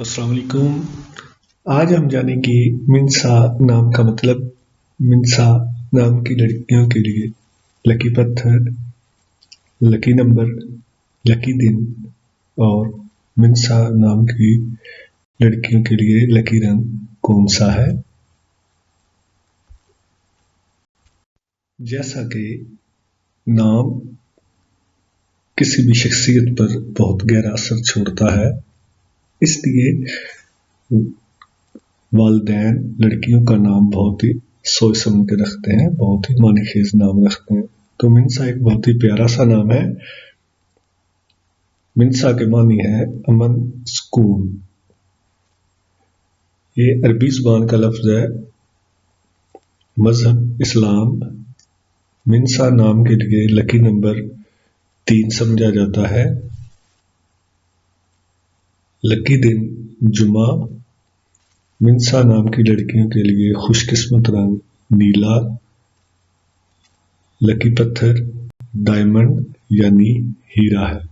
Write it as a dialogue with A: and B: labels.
A: السلام علیکم۔ آج ہم جانیں گے منسا نام کا مطلب، منسا نام کی لڑکیوں کے لیے لکی پتھر، لکی نمبر، لکی دن اور منسا نام کی لڑکیوں کے لیے لکی رنگ کون سا ہے؟ جیسا کہ نام کسی بھی شخصیت پر بہت گہرا اثر چھوڑتا ہے، اس لیے والدین لڑکیوں کا نام بہت ہی سوچ سمجھ کے رکھتے ہیں، بہت ہی معنی خیز نام رکھتے ہیں۔ تو منسا ایک بہت ہی پیارا سا نام ہے۔ منسا کے معنی ہے امن، سکون۔ یہ عربی زبان کا لفظ ہے۔ مذہب اسلام منسا نام کے لیے لکی نمبر 3 سمجھا جاتا ہے۔ لکی دن جمعہ۔ منسا نام کی لڑکیوں کے لیے خوش قسمت رنگ نیلا۔ لکی پتھر ڈائمنڈ یعنی ہیرا ہے۔